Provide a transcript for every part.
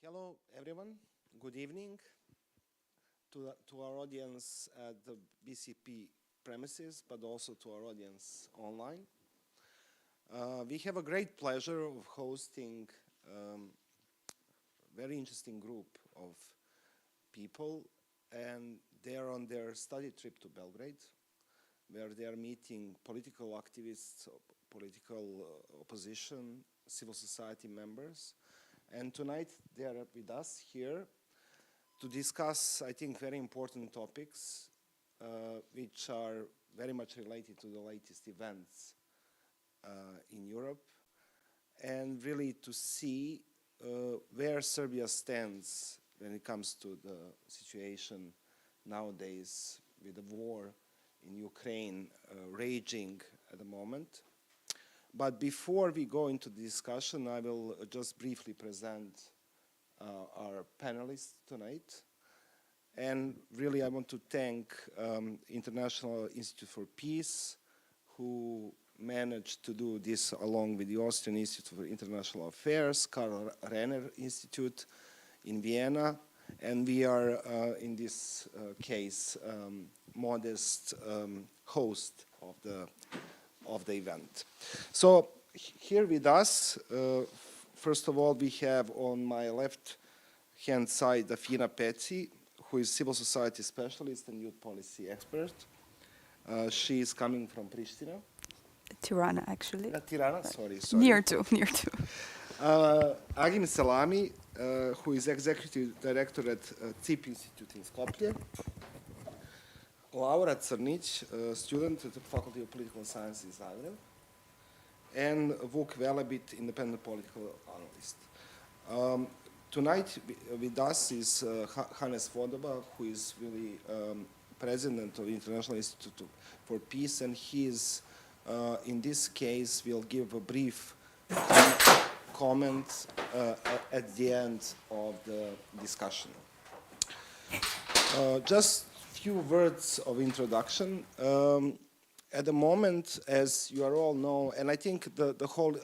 Hello, everyone. Good evening to our audience at the BCP premises, but also to our audience online. We have a great pleasure of hosting a very interesting group of people, and they are on their study trip to Belgrade, where they are meeting political activists, political opposition, civil society members. And tonight they are with us here to discuss, I think, very important topics which are very much related to the latest events in Europe, and really to see where Serbia stands when it comes to the situation nowadays with the war in Ukraine raging at the moment. But before we go into the discussion, I will just briefly present our panelists tonight. And really, I want to thank International Institute for Peace, who managed to do this along with the Austrian Institute for International Affairs, Karl-Renner-Institute in Vienna. And we are, in this case, modest host of the event. So here with us, first of all, we have on my left-hand side DAFINA PECI, who is civil society specialist and youth policy expert. She is coming from Pristina. Tirana, actually. Tirana, sorry. Near to. AGIM SELAMI, who is executive director at CRNIČ Institute in Skopje. Laura CRNIČ, student at the Faculty of Political Science in Zagreb, and VUK VELEBIT, independent political analyst. Tonight with us is Hannes SWOBODA, who is really president of the International Institute for Peace, and he is, in this case, will give a brief comment at the end of the discussion. Just few words of introduction. At the moment, as you all know, and I think the whole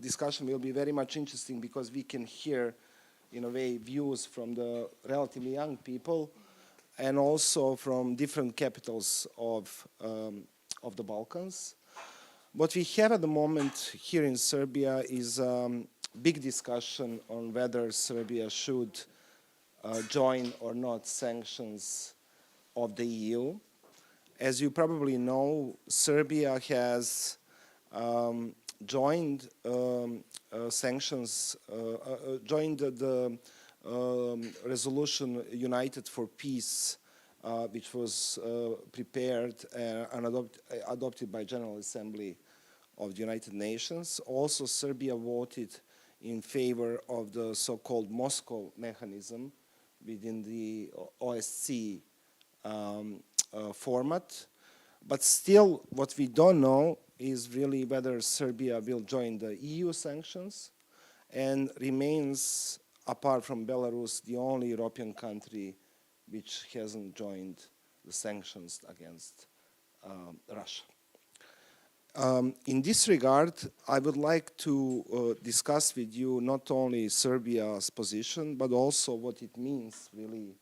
discussion will be very much interesting because we can hear, in a way, views from the relatively young people and also from different capitals of the Balkans. What we have at the moment here in Serbia is big discussion on whether Serbia should join or not sanctions of the EU. As you probably know, Serbia has joined sanctions, joined the resolution United for Peace, which was prepared and adopted by General Assembly of the United Nations. Also, Serbia voted in favor of the so-called Moscow mechanism within the OSCE format. But still, what we don't know is really whether Serbia will join the EU sanctions and remains, apart from Belarus, the only European country which hasn't joined the sanctions against Russia. In this regard, I would like to discuss with you not only Serbia's position, but also what it means really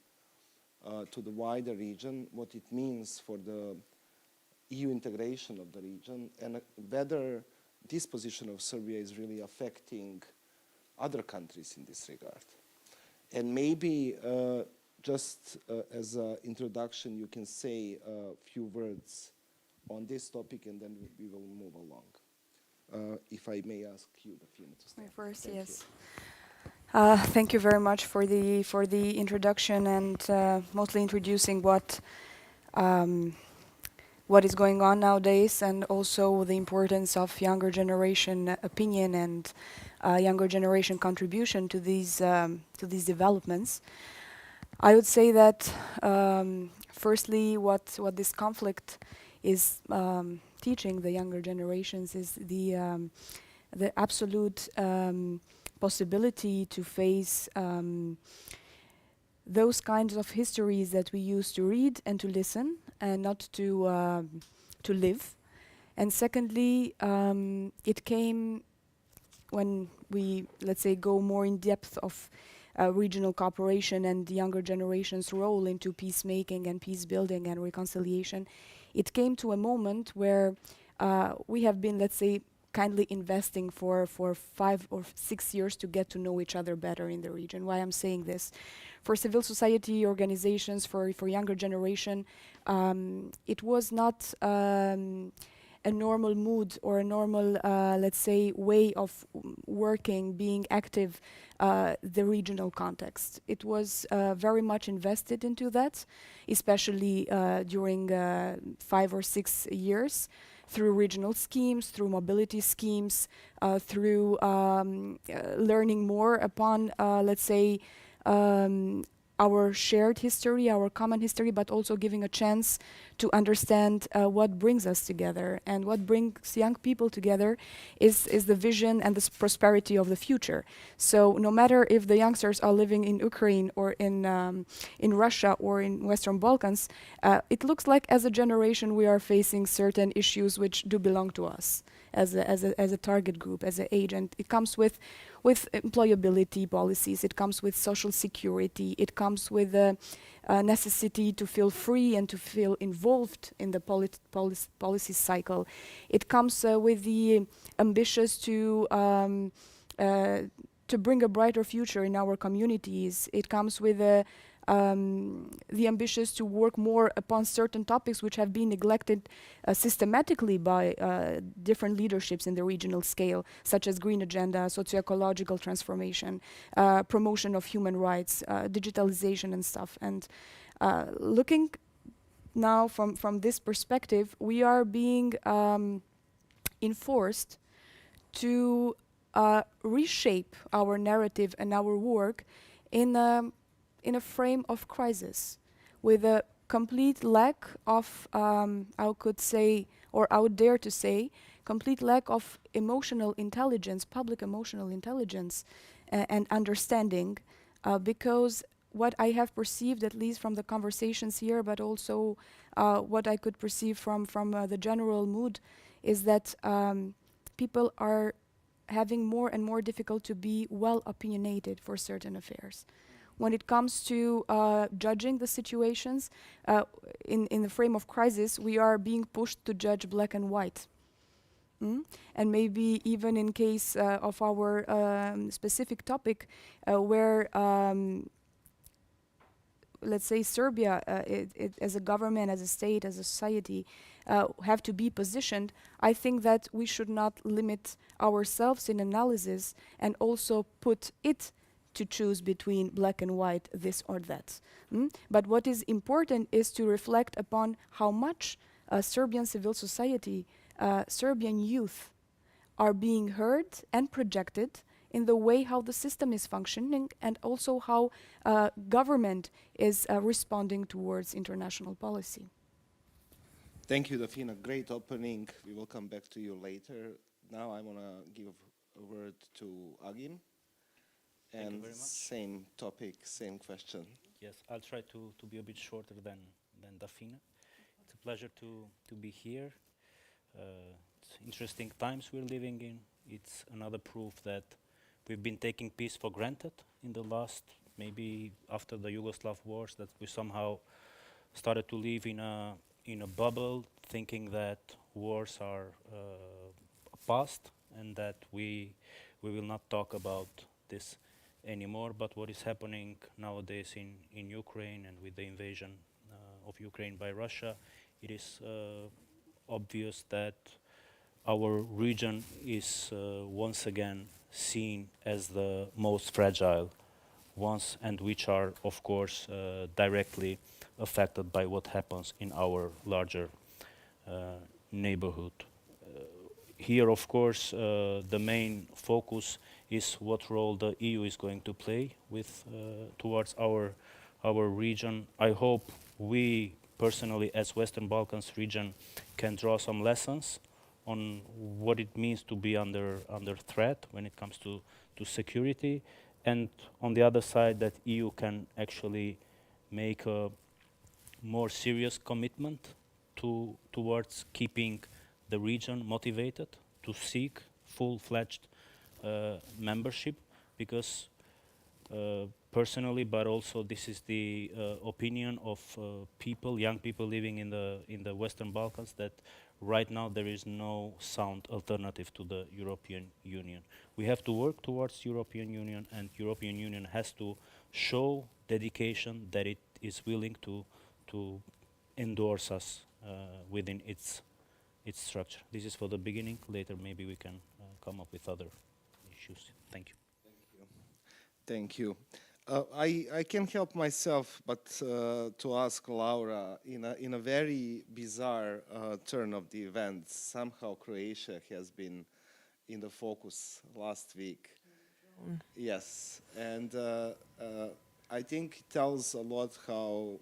to the wider region, what it means for the EU integration of the region, and whether this position of Serbia is really affecting other countries in this regard. And maybe just as an introduction, you can say a few words on this topic, and then we will move along. If I may ask you, Dafina, to start. First, yes. Thank you very much for the introduction and mostly introducing what is going on nowadays, and also the importance of younger generation opinion and younger generation contribution to these developments. I would say that firstly, what this conflict is teaching the younger generations is the absolute possibility to face those kinds of histories that we used to read and to listen, and not to live. And secondly, it came when we, let's say, go more in depth of regional cooperation and the younger generation's role into peacemaking and peace building and reconciliation, it came to a moment where we have been, let's say, kindly investing for 5 or 6 years to get to know each other better in the region. Why I'm saying this? For civil society organizations, for younger generation, it was not a normal mood or a normal, let's say, way of working, being active, the regional context. It was very much invested into that, especially during 5 or 6 years, through regional schemes, through mobility schemes, through learning more upon, let's say, our shared history, our common history, but also giving a chance to understand what brings us together. And what brings young people together is the vision and the prosperity of the future. So no matter if the youngsters are living in Ukraine or in Russia or in Western Balkans, it looks like as a generation we are facing certain issues which do belong to us as a target group, as an age. And it comes with employability policies, it comes with social security, it comes with the necessity to feel free and to feel involved in the policy cycle. It comes with the ambitious to bring a brighter future in our communities. It comes with the ambitious to work more upon certain topics which have been neglected systematically by different leaderships in the regional scale, such as green agenda, socio-ecological transformation, promotion of human rights, digitalization and stuff. And looking now from this perspective, we are being enforced to reshape our narrative and our work in a frame of crisis, with a complete lack of, I could say, or I would dare to say, complete lack of emotional intelligence, public emotional intelligence and understanding, because what I have perceived, at least from the conversations here, but also what I could perceive from the general mood, is that people are having more and more difficult to be well opinionated for certain affairs. When it comes to judging the situations in the frame of crisis, we are being pushed to judge black and white. And maybe even in case of our specific topic, where let's say Serbia, as a government, as a state, as a society, have to be positioned, I think that we should not limit ourselves in analysis and also put it to choose between black and white, this or that. But what is important is to reflect upon how much Serbian civil society, Serbian youth are being heard and projected in the way how the system is functioning, and also how government is responding towards international policy. Thank you, Dafina. Great opening. We will come back to you later. Now I want to give a word to AGIM. And same topic, same question. Yes, I'll try to be a bit shorter than Dafina. It's a pleasure to be here. It's interesting times we're living in. It's another proof that we've been taking peace for granted in the last, maybe after the Yugoslav wars, that we somehow started to live in a bubble, thinking that wars are past and that we will not talk about this anymore. But what is happening nowadays in Ukraine, and with the invasion of Ukraine by Russia, it is obvious that our region is once again seen as the most fragile ones, and which are, of course, directly affected by what happens in our larger neighborhood. Here, of course, the main focus is what role the EU is going to play with towards our region. I hope we personally, as Western Balkans region, can draw some lessons on what it means to be under threat when it comes to security, and on the other side, that EU can actually make a more serious commitment towards keeping the region motivated to seek full-fledged membership, because personally, but also this is the opinion of people, young people living in the Western Balkans, that right now there is no sound alternative to the European Union. We have to work towards European Union, and European Union has to show dedication that it is willing to endorse us within its structure. This is for the beginning. Later, maybe we can come up with other issues. Thank you. Thank you. I can't help myself but to ask Laura, in a very bizarre turn of the events, somehow Croatia has been in the focus last week. Yes, and I think it tells a lot how,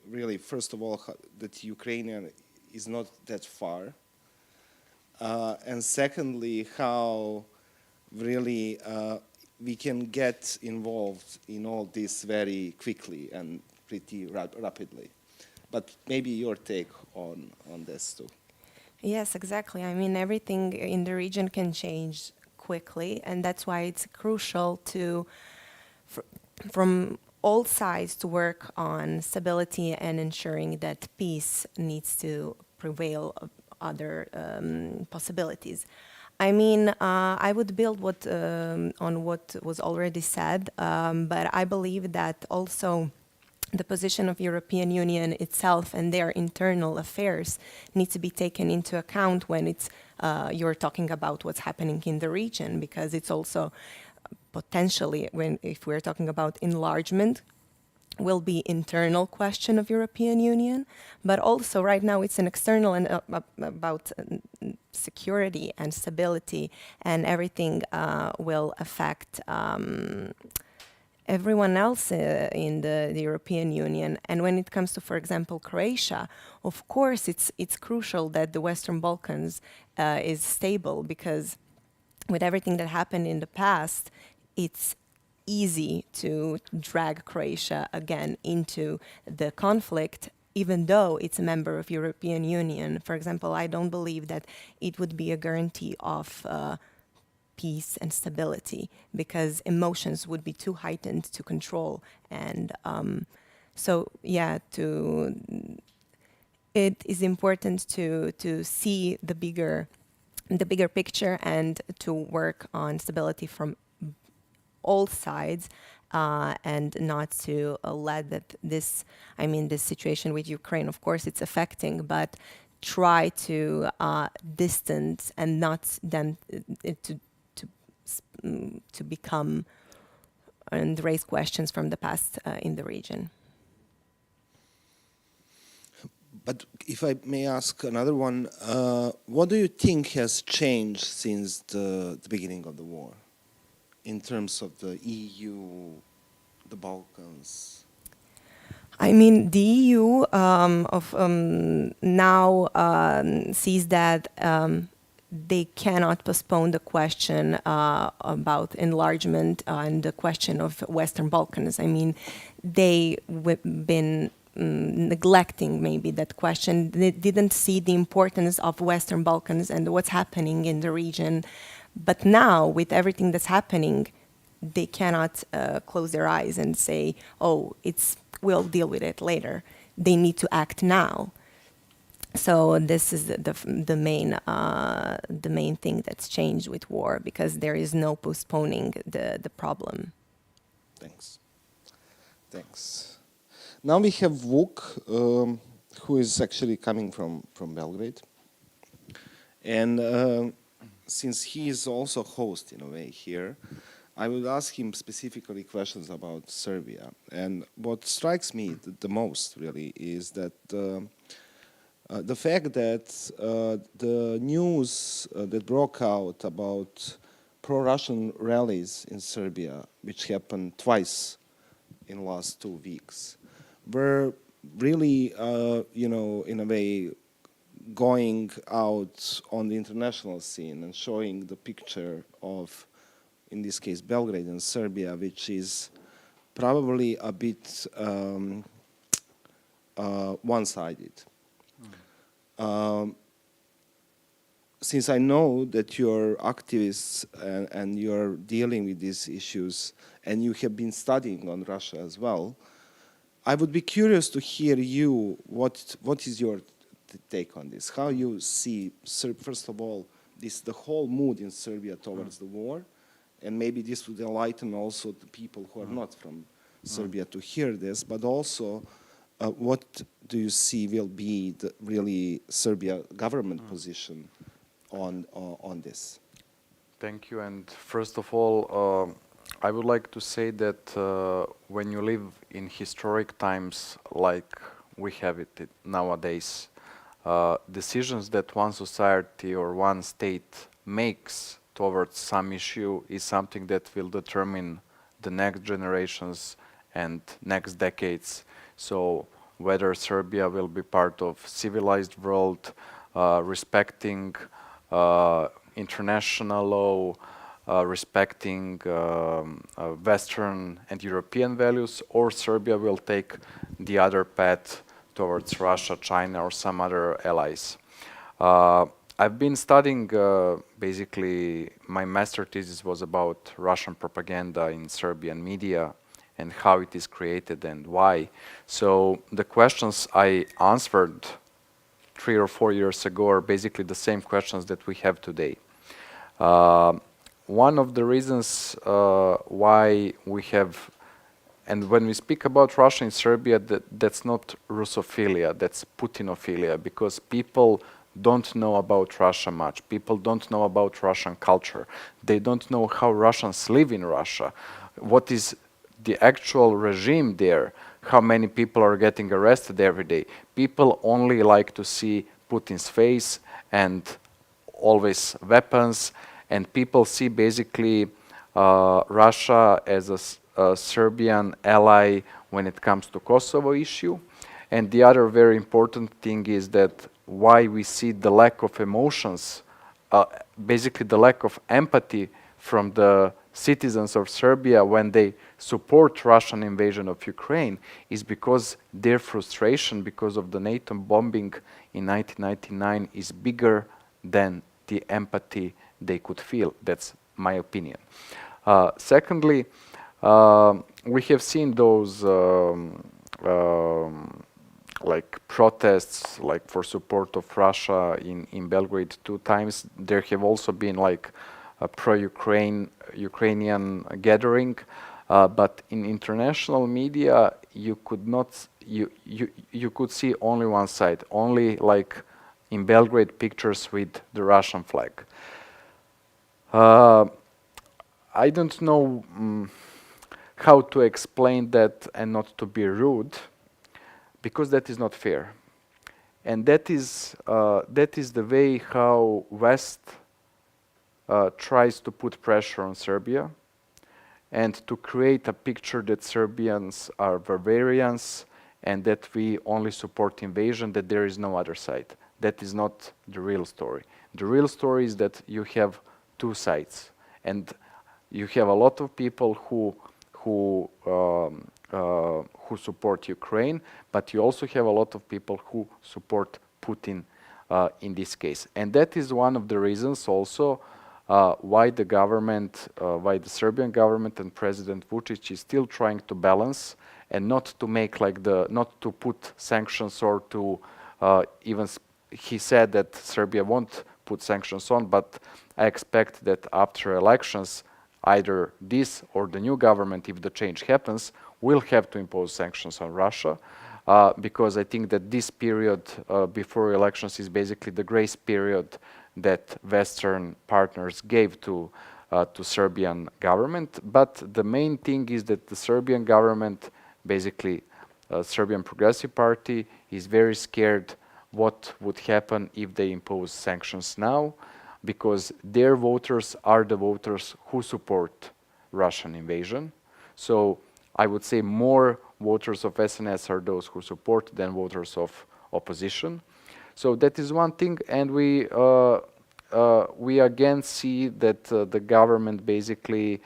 really, first of all, that Ukrainian is not that far, and secondly, how really we can get involved in all this very quickly and pretty rapidly. But maybe your take on this too. Yes, exactly. I mean, everything in the region can change quickly, and that's why it's crucial to, from all sides, to work on stability and ensuring that peace needs to prevail of other possibilities. I mean, I would build on what was already said, but I believe that also the position of European Union itself and their internal affairs need to be taken into account when it's you're talking about what's happening in the region, because it's also potentially, if we're talking about enlargement, will be internal question of European Union, but also right now it's an external and about security and stability, and everything will affect everyone else in the European Union. And when it comes to, for example, Croatia, of course it's crucial that the Western Balkans is stable, because with everything that happened in the past, it's easy to drag Croatia again into the conflict, even though it's a member of European Union. For example, I don't believe that it would be a guarantee of peace and stability, because emotions would be too heightened to control. And so, yeah, it is important to see the bigger picture and to work on stability from all sides, and not to let this situation with Ukraine, of course it's affecting, but try to distance and not them to become and raise questions from the past in the region. But if I may ask another one, what do you think has changed since the beginning of the war in terms of the EU, the Balkans? I mean, the EU now sees that they cannot postpone the question about enlargement and the question of Western Balkans. I mean, they've been neglecting maybe that question. They didn't see the importance of Western Balkans and what's happening in the region. But now, with everything that's happening, they cannot close their eyes and say, "Oh, we'll deal with it later." They need to act now. So this is the main thing that's changed with war, because there is no postponing the problem. Thanks. Now we have VUK, who is actually coming from Belgrade, and since he is also host in a way here, I would ask him specifically questions about Serbia. And what strikes me the most really is that the fact that the news that broke out about pro-Russian rallies in Serbia, which happened twice in the last 2 weeks, were really, in a way, going out on the international scene and showing the picture of, in this case, Belgrade and Serbia, which is probably a bit one-sided. since I know that you're activists and you're dealing with these issues, and you have been studying on Russia as well, I would be curious to hear you, what is your take on this? How you see, first of all, the whole mood in Serbia towards the war, and maybe this would enlighten also the people who are not from Serbia to hear this, but also what do you see will be the really Serbia government position on this? Thank you. And first of all, I would like to say that when you live in historic times like we have it nowadays, decisions that one society or one state makes towards some issue is something that will determine the next generations and next decades. So whether Serbia will be part of civilized world, respecting international law, respecting Western and European values, or Serbia will take the other path towards Russia, China, or some other allies. I've been studying, basically, my master thesis was about Russian propaganda in Serbian media and how it is created and why. So the questions I answered 3 or 4 years ago are basically the same questions that we have today. One of the reasons why we have, and when we speak about Russia in Serbia, that's not Russophilia, that's Putinophilia, because people don't know about Russia much. People don't know about Russian culture. They don't know how Russians live in Russia, what is the actual regime there, how many people are getting arrested every day. People only like to see Putin's face and always weapons, and people see basically Russia as a Serbian ally when it comes to Kosovo issue. And the other very important thing is that why we see the lack of emotions, basically the lack of empathy from the citizens of Serbia when they support Russian invasion of Ukraine is because their frustration because of the NATO bombing in 1999 is bigger than the empathy they could feel. That's my opinion. Secondly, we have seen those like protests like for support of Russia in Belgrade 2 times. There have also been like a Ukrainian gathering, but in international media you could not you could see only one side, only like in Belgrade pictures with the Russian flag. I don't know how to explain that and not to be rude, because that is not fair, and that is the way how West tries to put pressure on Serbia and to create a picture that Serbians are barbarians and that we only support invasion, that there is no other side. That is not the real story. The real story is that you have two sides, and you have a lot of people who support Ukraine, but you also have a lot of people who support Putin in this case. And that is one of the reasons also why the government, why the Serbian government and President Vucic is still trying to balance and not to make like not to put sanctions or to even, he said that Serbia won't put sanctions on, but I expect that after elections, either this or the new government, if the change happens, will have to impose sanctions on Russia, because I think that this period before elections is basically the grace period that Western partners gave to Serbian government. But the main thing is that the Serbian government, basically Serbian Progressive Party, is very scared what would happen if they impose sanctions now, because their voters are the voters who support Russian invasion. So I would say more voters of SNS are those who support than voters of opposition. So that is one thing, and we again see that the government basically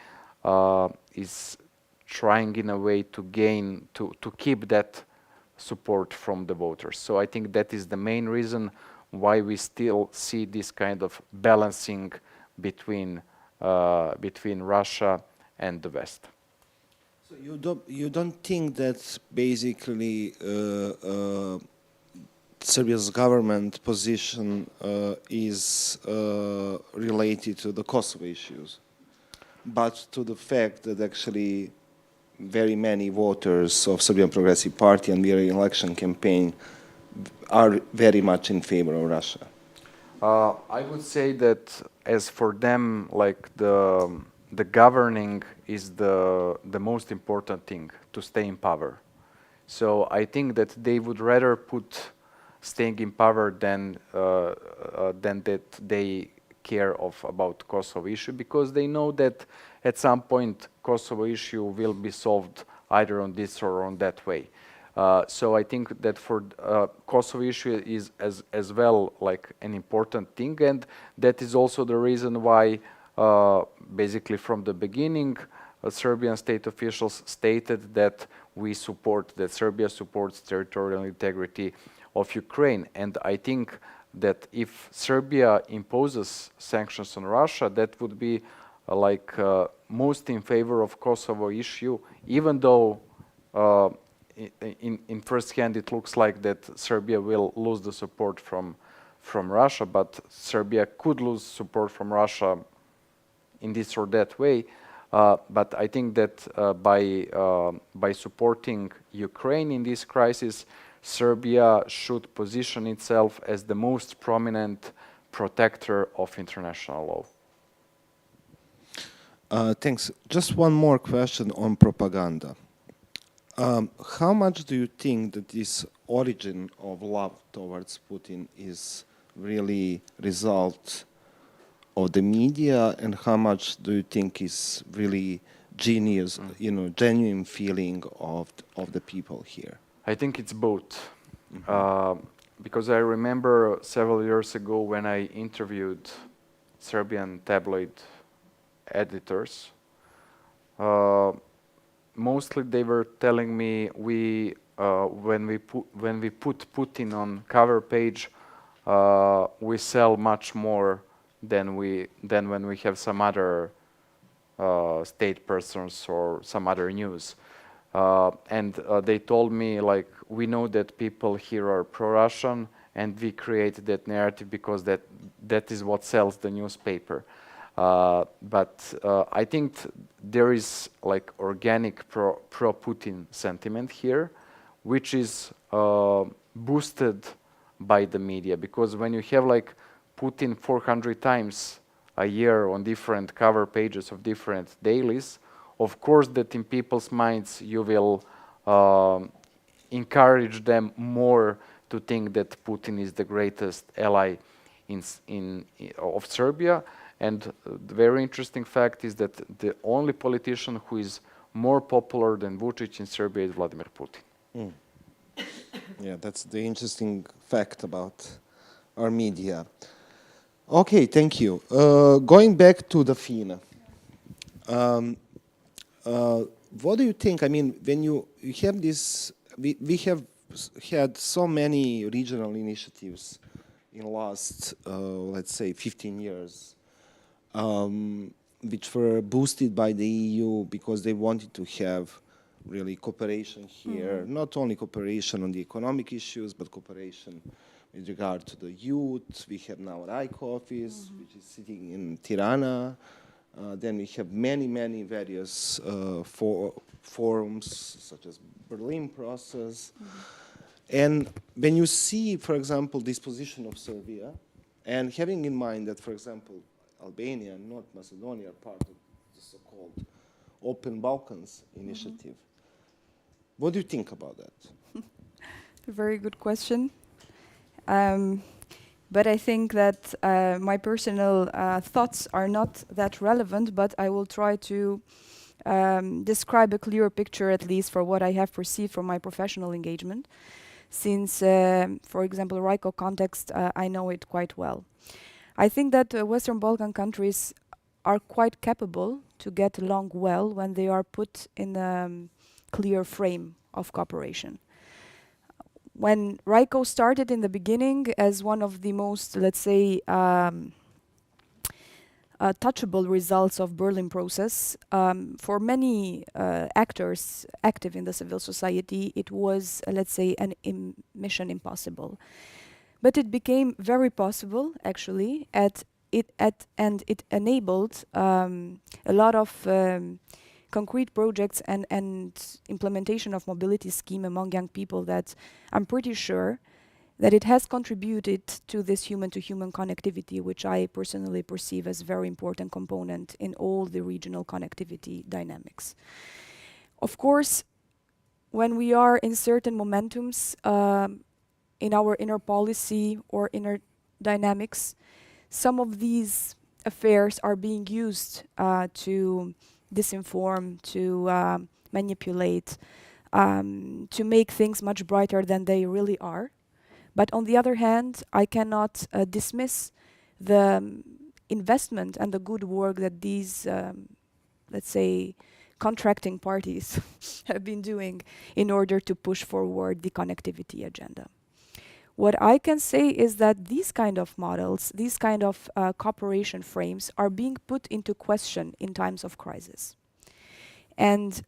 is trying in a way to keep that support from the voters. So I think that is the main reason why we still see this kind of balancing between Russia and the West. So you don't think that basically Serbia's government position is related to the Kosovo issues, but to the fact that actually very many voters of Serbian Progressive Party and their election campaign are very much in favor of Russia? I would say that as for them, like the governing is the most important thing to stay in power. So I think that they would rather put staying in power than that they care about Kosovo issue, because they know that at some point Kosovo issue will be solved either on this or on that way. So I think that for Kosovo issue is as well like an important thing, and that is also the reason why basically from the beginning Serbian state officials stated that Serbia supports territorial integrity of Ukraine. And I think that if Serbia imposes sanctions on Russia, that would be most in favor of Kosovo issue, even though in first hand it looks like that Serbia will lose the support from Russia, but Serbia could lose support from Russia in this or that way. But I think that by supporting Ukraine in this crisis, Serbia should position itself as the most prominent protector of international law. Thanks. Just one more question on propaganda. How much do you think that this origin of love towards Putin is really result of the media, and how much do you think is really genius, genuine feeling of the people here? I think it's both. Because I remember several years ago when I interviewed Serbian tabloid editors, mostly they were telling me when we put Putin on cover page, we sell much more than when we have some other state persons or some other news. And they told me, like, we know that people here are pro-Russian, and we create that narrative because that is what sells the newspaper. But I think there is like organic pro-Putin sentiment here, which is boosted by the media, because when you have like Putin 400 times a year on different cover pages of different dailies, of course that in people's minds you will encourage them more to think that Putin is the greatest ally of Serbia. And the very interesting fact is that the only politician who is more popular than Vucic in Serbia is Vladimir Putin. Yeah, that's the interesting fact about our media. Okay, thank you. Going back to DAFINA. What do you think? I mean, when you have this, we have had so many regional initiatives in the last, let's say, 15 years, which were boosted by the EU because they wanted to have really cooperation here, not only cooperation on the economic issues, but cooperation with regard to the youth. We have now RICO office, which is sitting in Tirana. Then we have many various forums, such as Berlin process. And when you see, for example, this position of Serbia, and having in mind that, for example, Albania and North Macedonia are part of the so-called Open Balkans initiative, what do you think about that? A very good question. But I think that my personal thoughts are not that relevant, but I will try to describe a clearer picture, at least for what I have perceived from my professional engagement, since, for example, RICO context, I know it quite well. I think that Western Balkan countries are quite capable to get along well when they are put in a clear frame of cooperation. When RICO started in the beginning as one of the most, let's say, touchable results of Berlin process, for many actors active in the civil society, it was, let's say, an mission impossible. But it became very possible, actually, and it enabled a lot of concrete projects and implementation of mobility scheme among young people that I'm pretty sure that it has contributed to this human-to-human connectivity, which I personally perceive as a very important component in all the regional connectivity dynamics. Of course, when we are in certain momentums in our inner policy or inner dynamics, some of these affairs are being used to disinform, to manipulate, to make things much brighter than they really are. But on the other hand, I cannot dismiss the investment and the good work that these, let's say, contracting parties have been doing in order to push forward the connectivity agenda. What I can say is that these kind of models, these kind of cooperation frames are being put into question in times of crisis. And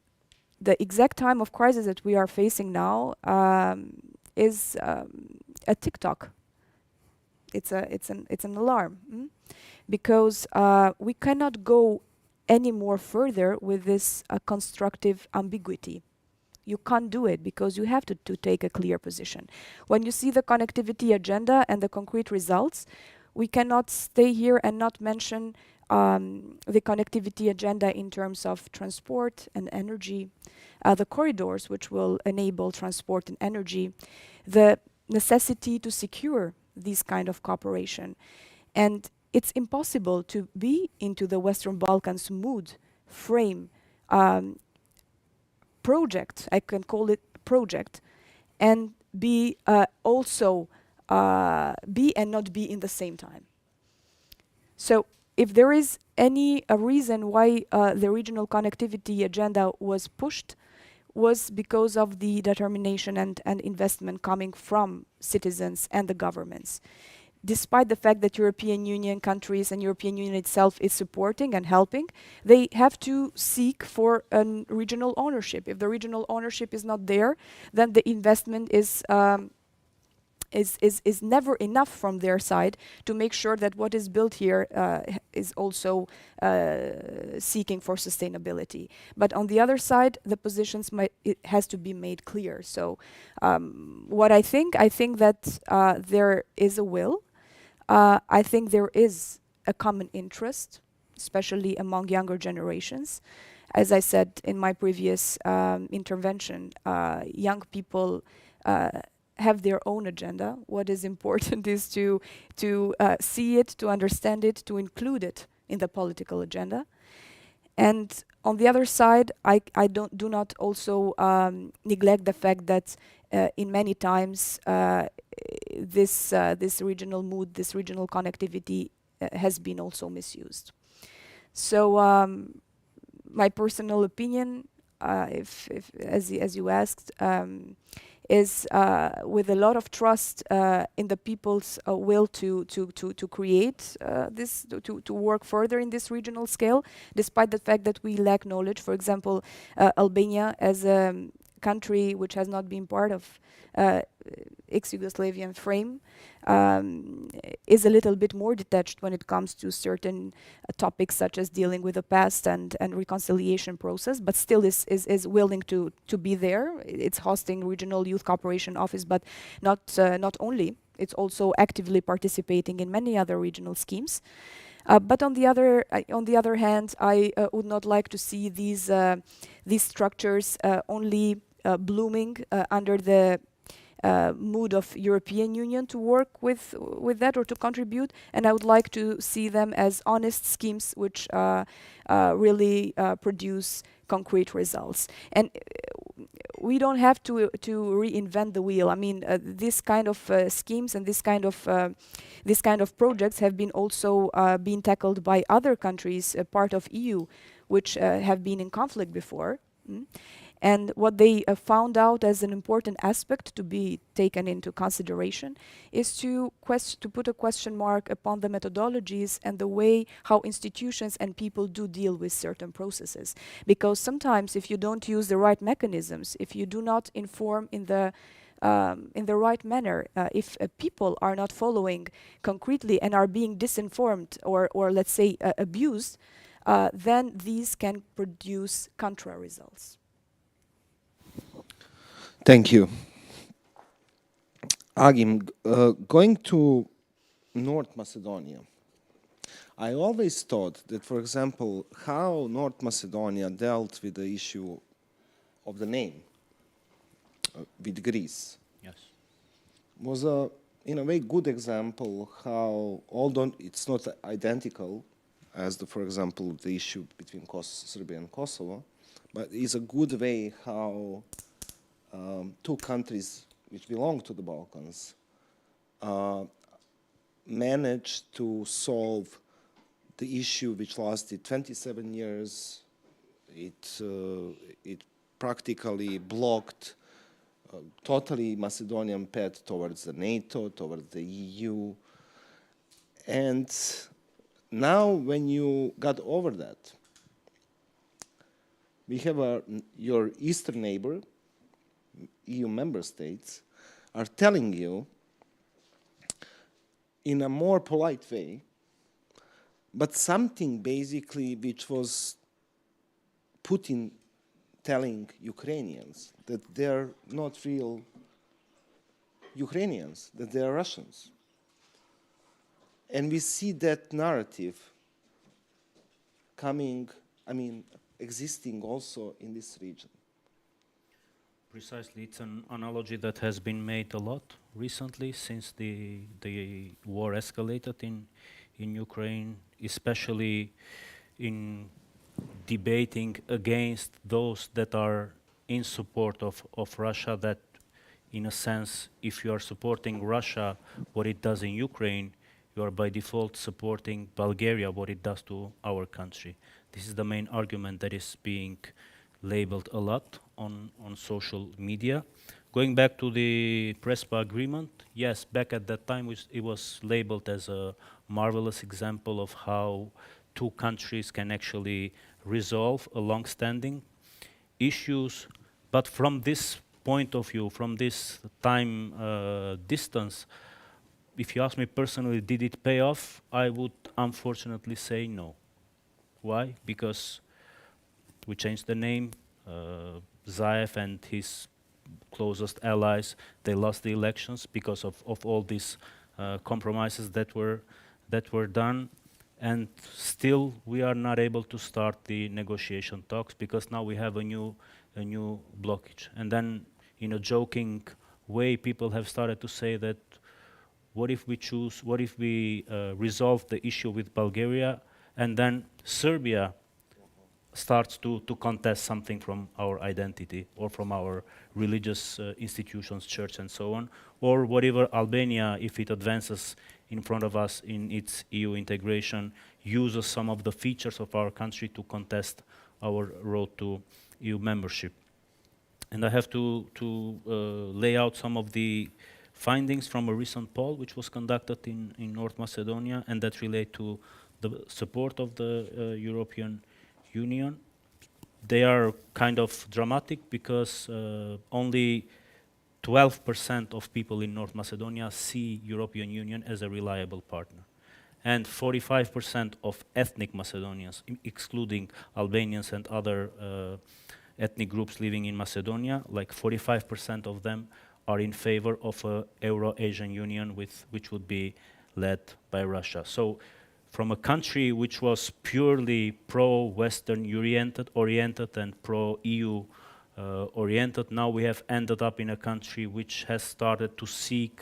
the exact time of crisis that we are facing now is a TikTok. It's an alarm, because we cannot go any more further with this constructive ambiguity. You can't do it because you have to take a clear position. When you see the connectivity agenda and the concrete results, we cannot stay here and not mention the connectivity agenda in terms of transport and energy, the corridors which will enable transport and energy, the necessity to secure this kind of cooperation. And it's impossible to be into the Western Balkans mood, frame, project, I can call it project, and be also be and not be in the same time. So if there is any reason why the regional connectivity agenda was pushed, was because of the determination and investment coming from citizens and the governments. Despite the fact that European Union countries and European Union itself is supporting and helping, they have to seek for a regional ownership. If the regional ownership is not there, then the investment is never enough from their side to make sure that what is built here is also seeking for sustainability. But on the other side, the positions it has to be made clear. So what I think that there is a will. I think there is a common interest, especially among younger generations. As I said in my previous intervention, young people have their own agenda. What is important is to see it, to understand it, to include it in the political agenda. And on the other side, I do not also neglect the fact that in many times this regional mood, this regional connectivity has been also misused. So my personal opinion, if as you asked, is with a lot of trust in the people's will to create this, to work further in this regional scale, despite the fact that we lack knowledge. For example, Albania, as a country which has not been part of ex-Yugoslavian frame, is a little bit more detached when it comes to certain topics such as dealing with the past and reconciliation process, but still is willing to be there. It's hosting regional youth cooperation office, but not only, it's also actively participating in many other regional schemes. But on the other hand, I would not like to see these structures only blooming under the mood of European Union to work with that or to contribute, and I would like to see them as honest schemes which really produce concrete results. And we don't have to reinvent the wheel. I mean, this kind of schemes and this kind of projects have been also been tackled by other countries, part of EU, which have been in conflict before. And what they found out as an important aspect to be taken into consideration is to put a question mark upon the methodologies and the way how institutions and people do deal with certain processes. Because sometimes if you don't use the right mechanisms, if you do not inform in the right manner, if people are not following concretely and are being disinformed or let's say abused, then these can produce contra results. Thank you. Agim, going to North Macedonia, I always thought that, for example, how North Macedonia dealt with the issue of the name with Greece Yes. was a, in a way, good example how, although it's not identical as, for example, the issue between Serbia and Kosovo, but it's a good way how two countries which belong to the Balkans managed to solve the issue which lasted 27 years. It practically blocked totally Macedonian path towards the NATO, towards the EU. And now when you got over that, we have your eastern neighbor, EU member states, are telling you in a more polite way, but something basically which was Putin telling Ukrainians that they're not real Ukrainians, that they're Russians. And we see that narrative coming, existing also in this region. Precisely, it's an analogy that has been made a lot recently since the war escalated in Ukraine, especially in debating against those that are in support of Russia, that in a sense, if you are supporting Russia, what it does in Ukraine, you are by default supporting Bulgaria, what it does to our country. This is the main argument that is being labeled a lot on social media. Going back to the Prespa agreement, yes, back at that time it was labeled as a marvelous example of how two countries can actually resolve a long-standing issues. But from this point of view, from this time distance, if you ask me personally, did it pay off? I would unfortunately say no. Why? Because we changed the name. Zaev and his closest allies, they lost the elections because of all these compromises that were done, and still we are not able to start the negotiation talks because now we have a new blockage. And then, in a joking way, people have started to say that what if we resolve the issue with Bulgaria and then Serbia starts to contest something from our identity or from our religious institutions, church and so on, or whatever Albania, if it advances in front of us in its EU integration, uses some of the features of our country to contest our road to EU membership. And I have to lay out some of the findings from a recent poll which was conducted in North Macedonia and that relate to the support of the European Union. They are kind of dramatic because only 12% of people in North Macedonia see European Union as a reliable partner. And 45% of ethnic Macedonians, excluding Albanians and other ethnic groups living in Macedonia, like 45% of them are in favor of a Euro-Asian Union which would be led by Russia. So from a country which was purely pro-Western oriented and pro-EU oriented, now we have ended up in a country which has started to seek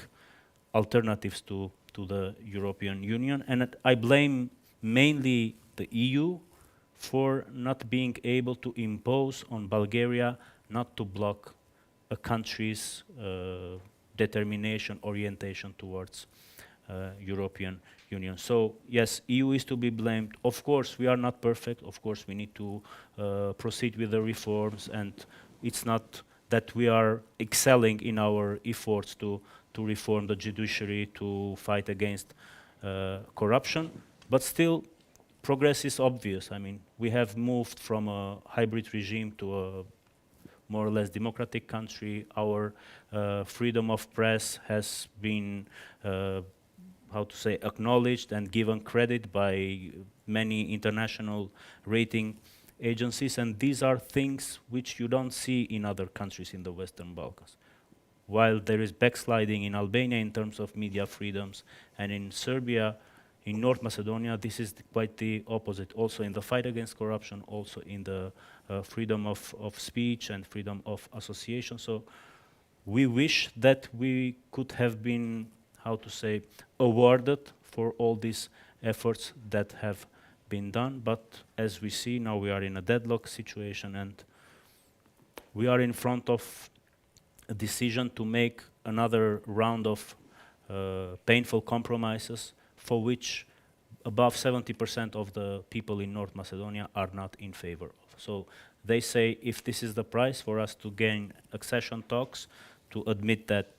alternatives to the European Union. And I blame mainly the EU for not being able to impose on Bulgaria not to block a country's determination, orientation towards European Union. So yes, EU is to be blamed. Of course, we are not perfect. Of course, we need to proceed with the reforms and It's not that we are excelling in our efforts to reform the judiciary, to fight against corruption, but still progress is obvious. I mean, we have moved from a hybrid regime to a more or less democratic country. Our freedom of press has been, how to say, acknowledged and given credit by many international rating agencies, and these are things which you don't see in other countries in the Western Balkans. While there is backsliding in Albania in terms of media freedoms, and in Serbia, in North Macedonia, this is quite the opposite. Also in the fight against corruption, also in the freedom of speech and freedom of association. So we wish that we could have been, how to say, awarded for all these efforts that have been done. But as we see now, we are in a deadlock situation, and we are in front of a decision to make another round of painful compromises for which above 70% of the people in North Macedonia are not in favor of. So they say, if this is the price for us to gain accession talks, to admit that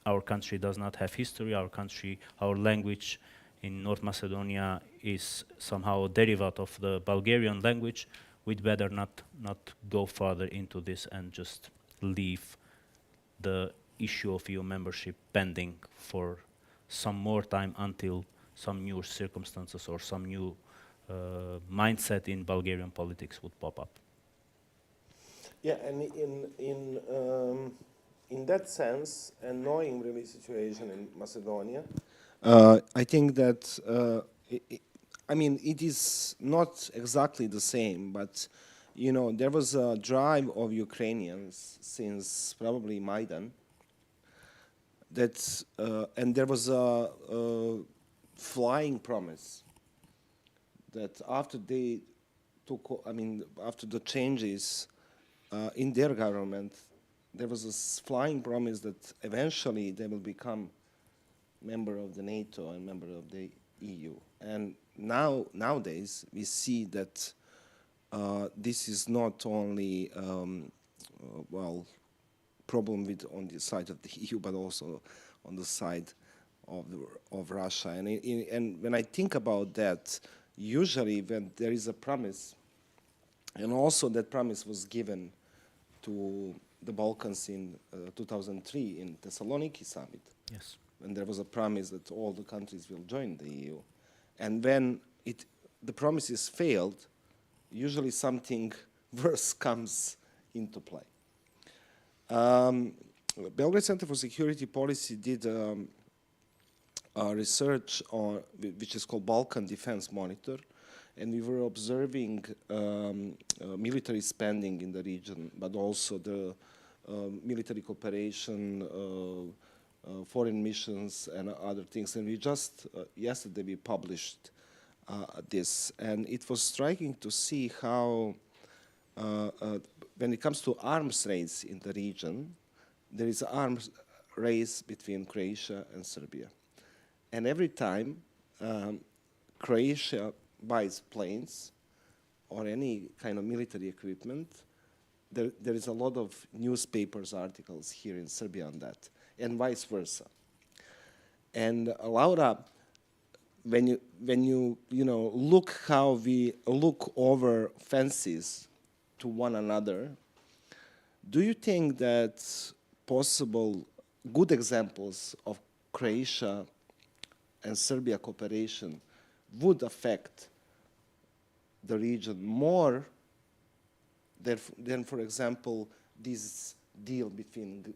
our country does not have history, our language in North Macedonia is somehow a derivative of the Bulgarian language, we'd better not go further into this and just leave the issue of EU membership pending for some more time until some new circumstances or some new mindset in Bulgarian politics would pop up. Yeah, and in that sense, and knowing really situation in Macedonia, I think that it is not exactly the same, but there was a drive of Ukrainians since probably Maidan. And there was a flying promise that after they after the changes in their government, there was a flying promise that eventually they will become member of the NATO and member of the EU. And nowadays we see that this is not only problem on the side of the EU, but also on the side of Russia. And when I think about that, usually when there is a promise, and also that promise was given to the Balkans in 2003 in Thessaloniki summit. Yes. When there was a promise that all the countries will join the EU. And when the promises failed, usually something worse comes into play. Belgrade Centre for Security Policy did research which is called Balkan Defense Monitor, and we were observing military spending in the region, but also the military cooperation, foreign missions, and other things. And we just yesterday we published this, and it was striking to see how when it comes to arms race in the region, there is an arms race between Croatia and Serbia. And every time Croatia buys planes or any kind of military equipment, there is a lot of newspapers articles here in Serbia on that, and vice versa. And Laura, when you look how we look over fences to one another, do you think that possible good examples of Croatia and Serbia cooperation would affect the region more than, for example, this deal between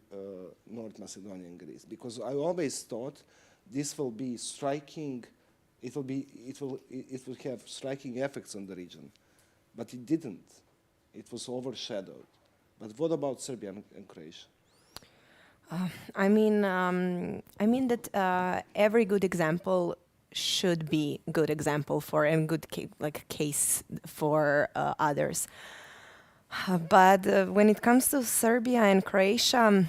North Macedonia and Greece? Because I always thought this will be striking. It will have striking effects on the region, but it didn't. It was overshadowed. But what about Serbia and Croatia? I mean that every good example should be good example for and good case for others. But when it comes to Serbia and Croatia,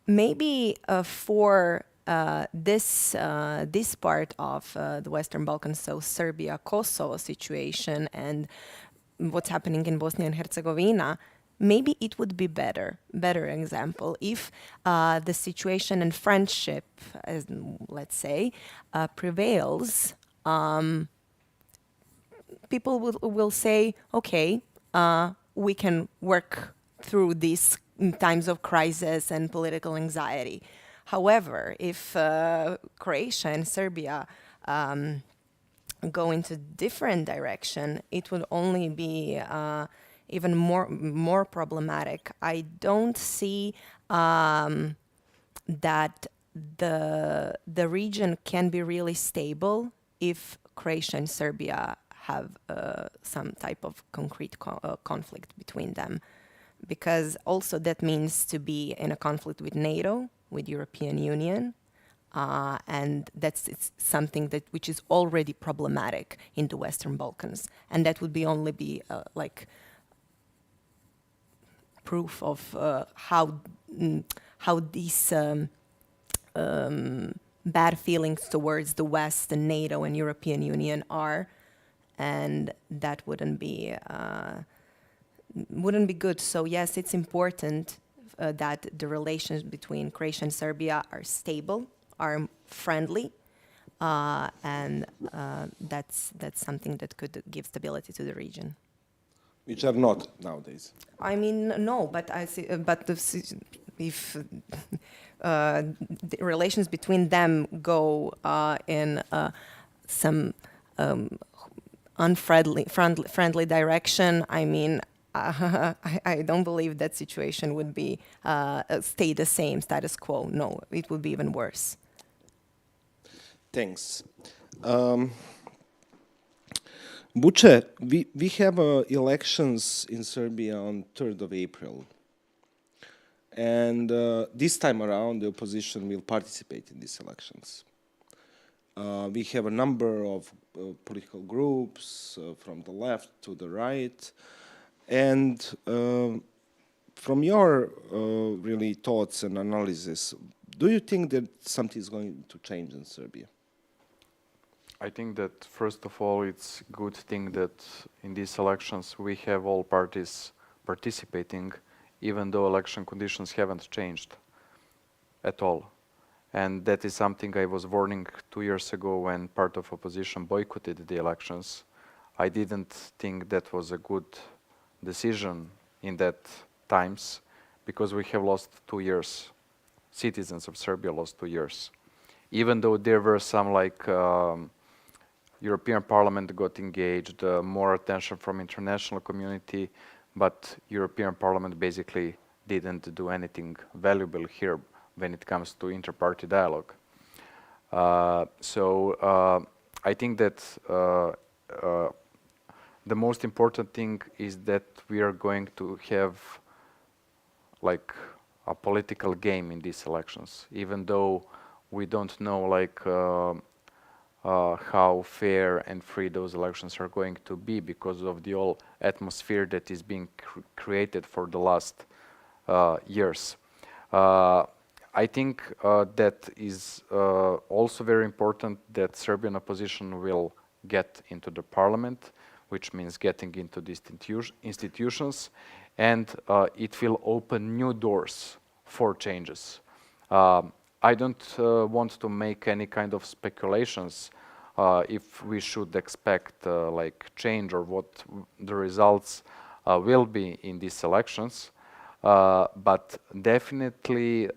maybe for this part of the Western Balkans, so Serbia-Kosovo situation, and what's happening in Bosnia and Herzegovina, maybe it would be better example, if the situation and friendship, as, let's say, prevails. People will say, okay, we can work through these times of crisis and political anxiety. However, if Croatia and Serbia go into different direction, it would only be even more problematic. I don't see that the region can be really stable if Croatia and Serbia have some type of concrete conflict between them, because also that means to be in a conflict with NATO, with European Union, and it's something which is already problematic in the Western Balkans, and that would only be like proof of how these bad feelings towards the West and NATO and European Union are, and that wouldn't be good. So yes, it's important that the relations between Croatia and Serbia are stable, are friendly, and that's something that could give stability to the region. Which are not nowadays. I mean, no, but if the relations between them go in some friendly direction, I mean, I don't believe that situation would be stay the same, status quo. No, it would be even worse. Thanks. Vuce, we have elections in Serbia on 3rd of April. And this time around, the opposition will participate in these elections. We have a number of political groups from the left to the right. And from your really thoughts and analysis, do you think that something is going to change in Serbia? I think that first of all, it's a good thing that in these elections we have all parties participating, even though election conditions haven't changed at all. And that is something I was warning 2 years ago when part of opposition boycotted the elections. I didn't think that was a good decision in that times, because we have lost 2 years. Citizens of Serbia lost 2 years. Even though there were some European Parliament got engaged, more attention from international community, but European Parliament basically didn't do anything valuable here when it comes to inter-party dialogue. So I think that the most important thing is that we are going to have like a political game in these elections, even though we don't know how fair and free those elections are going to be because of the whole atmosphere that is being created for the last years. I think that is also very important that Serbian opposition will get into the parliament, which means getting into these institutions, and it will open new doors for changes. I don't want to make any kind of speculations if we should expect change or what the results will be in these elections. But definitely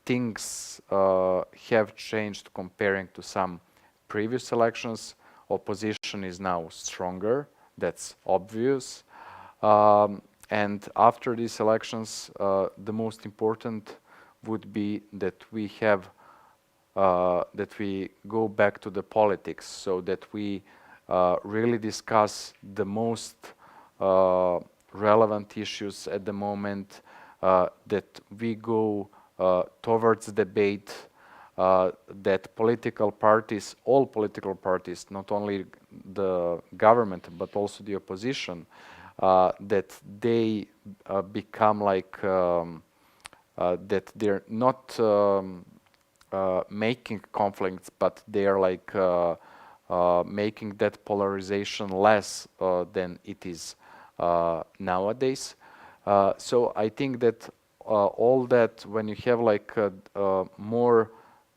things have changed comparing to some previous elections. Opposition is now stronger, that's obvious. And after these elections, the most important would be that we have that we go back to the politics, so that we really discuss the most relevant issues at the moment, that we go towards debate, that political parties, all political parties, not only the government but also the opposition, that they become that they're not making conflicts, but they are making that polarization less than it is nowadays. So I think that all that, when you have like more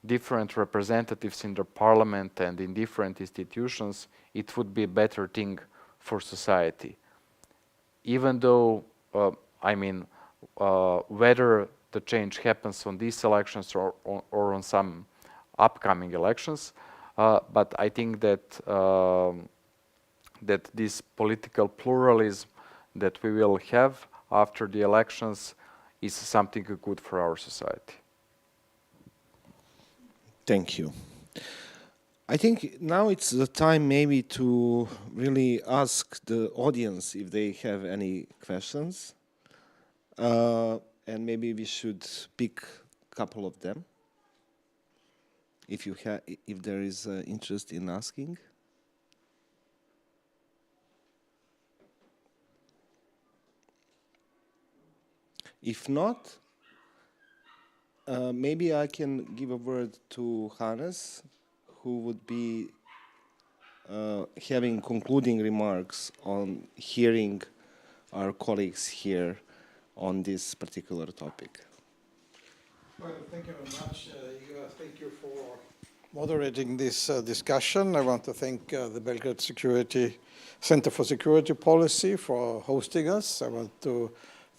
different representatives in the parliament and in different institutions, it would be a better thing for society. Even though, I mean, whether the change happens on these elections or on some upcoming elections, but I think that that this political pluralism that we will have after the elections is something good for our society. Thank you. I think now it's the time maybe to really ask the audience if they have any questions. And maybe we should pick a couple of them, if there is interest in asking. If not, maybe I can give a word to Hannes, who would be having concluding remarks on hearing our colleagues here on this particular topic. Well, thank you very much, Igor. Thank you for moderating this discussion. I want to thank the Belgrade Centre for Security Policy for hosting us. I want to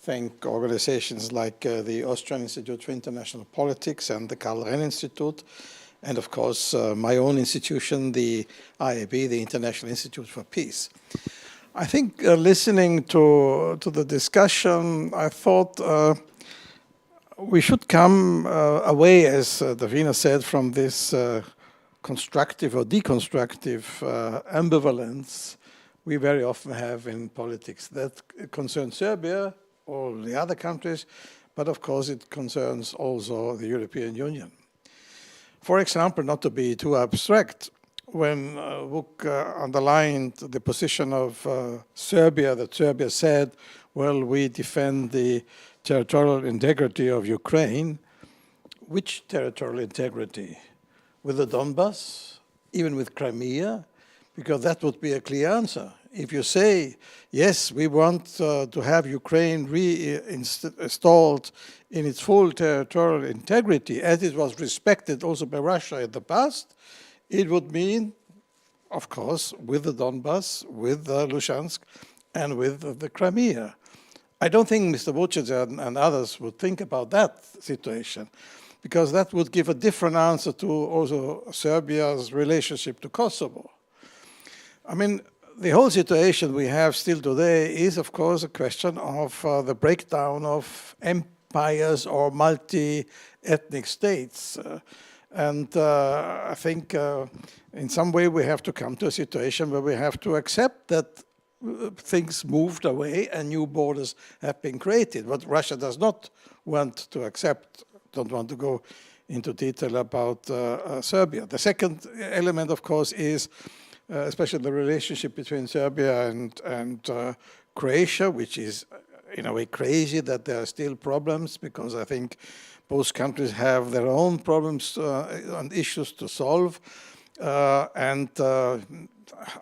thank organizations like the Austrian Institute for International Politics and the Karl-Renner-Institute, and of course my own institution, the IAB, the International Institute for Peace. I think listening to the discussion, I thought we should come away, as DAFINA said, from this constructive or deconstructive ambivalence we very often have in politics. That concerns Serbia or the other countries, but of course it concerns also the European Union. For example, not to be too abstract, when VUK underlined the position of Serbia, that Serbia said, well, we defend the territorial integrity of Ukraine. Which territorial integrity? With the Donbass? Even with Crimea? Because that would be a clear answer. If you say, yes, we want to have Ukraine reinstalled in its full territorial integrity, as it was respected also by Russia in the past, it would mean, of course, with the Donbass, with Luhansk, and with the Crimea. I don't think Mr. Vucic and others would think about that situation, because that would give a different answer to also Serbia's relationship to Kosovo. I mean, the whole situation we have still today is, of course, a question of the breakdown of empires or multi-ethnic states. And I think in some way we have to come to a situation where we have to accept that things moved away and new borders have been created. What Russia does not want to accept, don't want to go into detail about Serbia. The second element, of course, is especially the relationship between Serbia and Croatia, which is in a way crazy that there are still problems, because I think both countries have their own problems and issues to solve. And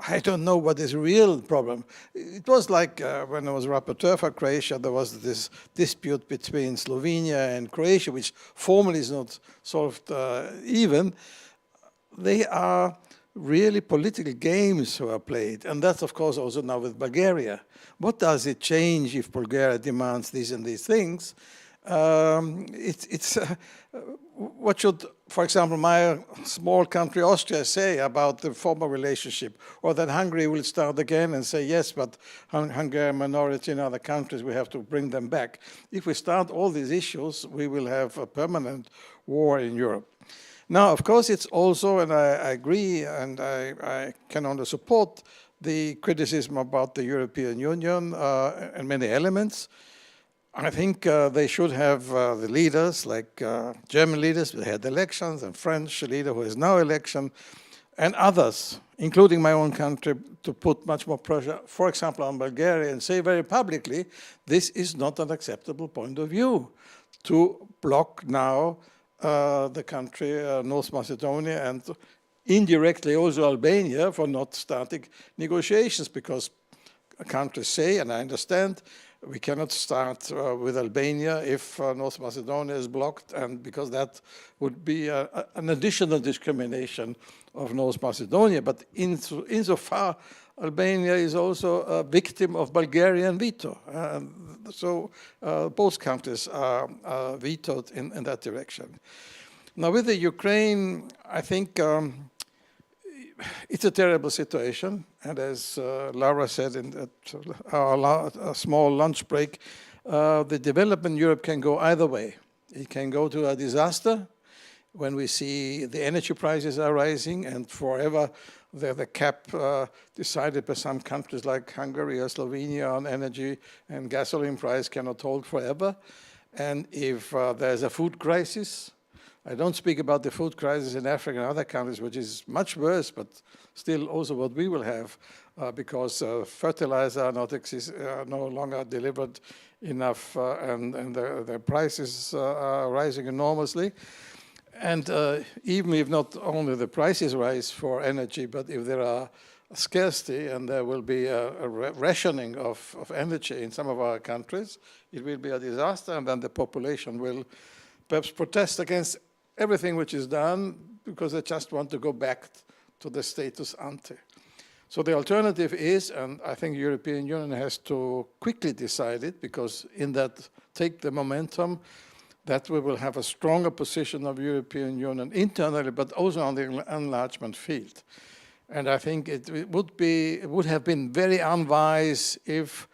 I don't know what is a real problem. It was like when I was rapporteur for Croatia, there was this dispute between Slovenia and Croatia, which formally is not solved even. They are really political games who are played. And that's, of course, also now with Bulgaria. What does it change if Bulgaria demands these and these things? What should, for example, my small country Austria say about the former relationship? Or that Hungary will start again and say, yes, but Hungarian minority in other countries, we have to bring them back. If we start all these issues, we will have a permanent war in Europe. Now, of course, it's also, and I agree, and I can only support the criticism about the European Union and many elements. I think they should have the leaders, like German leaders who had elections, and French leader who has now election, and others, including my own country, to put much more pressure, for example, on Bulgaria, and say very publicly, this is not an acceptable point of view, to block now the country, North Macedonia, and indirectly also Albania for not starting negotiations, because countries say, and I understand, we cannot start with Albania if North Macedonia is blocked, and because that would be an additional discrimination of North Macedonia. But insofar, Albania is also a victim of Bulgarian veto. So both countries are vetoed in that direction. Now with the Ukraine, I think it's a terrible situation, and as Laura said in our small lunch break, the development in Europe can go either way. It can go to a disaster when we see the energy prices are rising, and forever the cap decided by some countries like Hungary or Slovenia on energy and gasoline price cannot hold forever. And if there's a food crisis, I don't speak about the food crisis in Africa and other countries, which is much worse, but still also what we will have, because fertilizer are no longer delivered enough, and the prices are rising enormously. And even if not only the prices rise for energy, but if there are scarcity and there will be a rationing of energy in some of our countries, it will be a disaster, and then the population will perhaps protest against everything which is done because they just want to go back to the status ante. So the alternative is, and I think the European Union has to quickly decide it, because in that take the momentum, that we will have a stronger position of European Union internally, but also on the enlargement field. And I think it would have been very unwise if,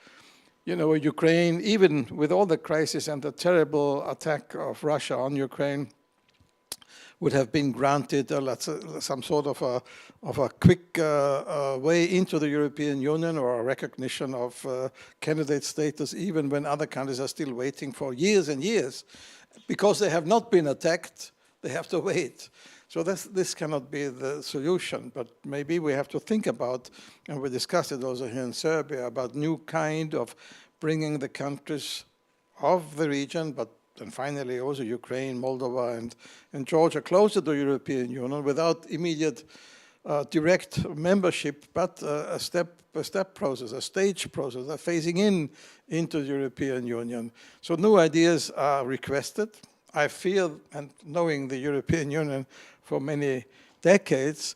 you know, Ukraine, even with all the crisis and the terrible attack of Russia on Ukraine, would have been granted some sort of a quick way into the European Union, or a recognition of candidate status, even when other countries are still waiting for years and years. Because they have not been attacked, they have to wait. So this cannot be the solution, but maybe we have to think about, and we discussed it also here in Serbia, about new kind of bringing the countries of the region, but and finally also Ukraine, Moldova, and Georgia closer to the European Union without immediate direct membership, but a step-by-step process, a stage process, a phasing into the European Union. So new ideas are requested. I feel, and knowing the European Union for many decades,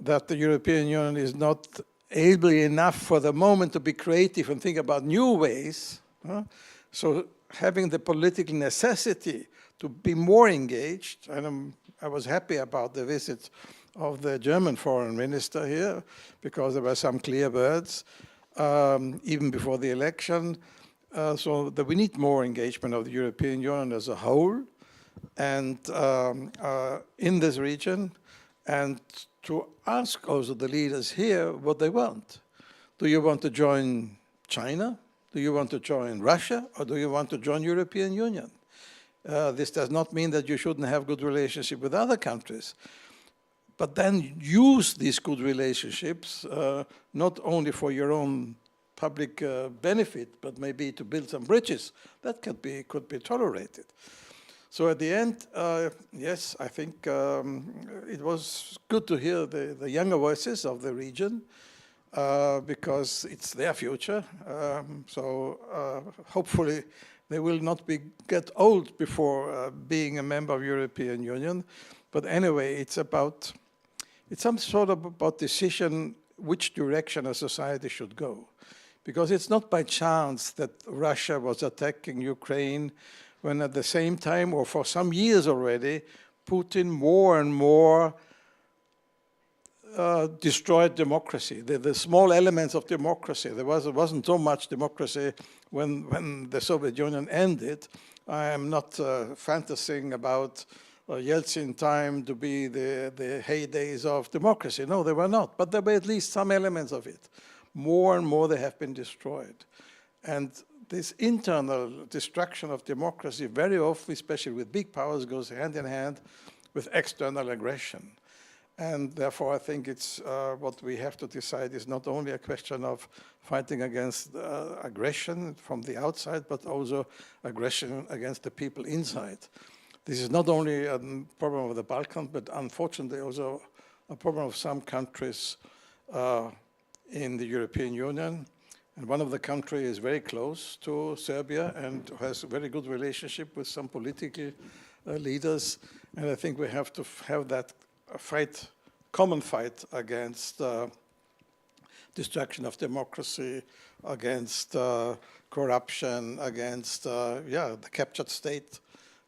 that the European Union is not able enough for the moment to be creative and think about new ways. So having the political necessity to be more engaged, and I was happy about the visit of the German foreign minister here, because there were some clear words, even before the election, so that we need more engagement of the European Union as a whole, and in this region, and to ask also the leaders here what they want. Do you want to join China? Do you want to join Russia, or do you want to join European Union? This does not mean that you shouldn't have good relationship with other countries, but then use these good relationships not only for your own public benefit, but maybe to build some bridges. That could be tolerated. So at the end, yes, I think it was good to hear the younger voices of the region, because it's their future. So hopefully they will not get old before being a member of European Union. But anyway, it's some sort of about decision which direction a society should go. Because it's not by chance that Russia was attacking Ukraine when at the same time, or for some years already, Putin more and more destroyed democracy, the small elements of democracy. There wasn't so much democracy when the Soviet Union ended. I am not fantasizing about Yeltsin time to be the heydays of democracy. No, they were not, but there were at least some elements of it. More and more they have been destroyed. And this internal destruction of democracy very often, especially with big powers, goes hand in hand with external aggression. And therefore, I think it's what we have to decide is not only a question of fighting against aggression from the outside, but also aggression against the people inside. This is not only a problem of the Balkans, but unfortunately also a problem of some countries in the European Union. And one of the countries is very close to Serbia and has a very good relationship with some political leaders. And I think we have to have that fight, common fight against destruction of democracy, against corruption, against the captured state,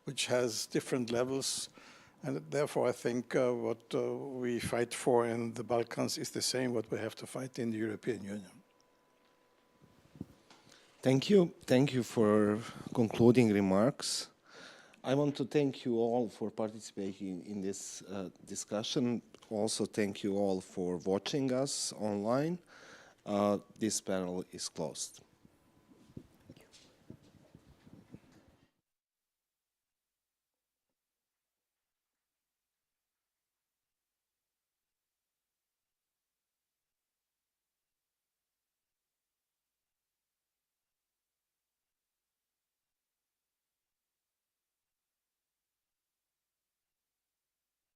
which has different levels. And therefore, I think what we fight for in the Balkans is the same what we have to fight in the European Union. Thank you. Thank you for concluding remarks. I want to thank you all for participating in this discussion. Also, thank you all for watching us online. This panel is closed.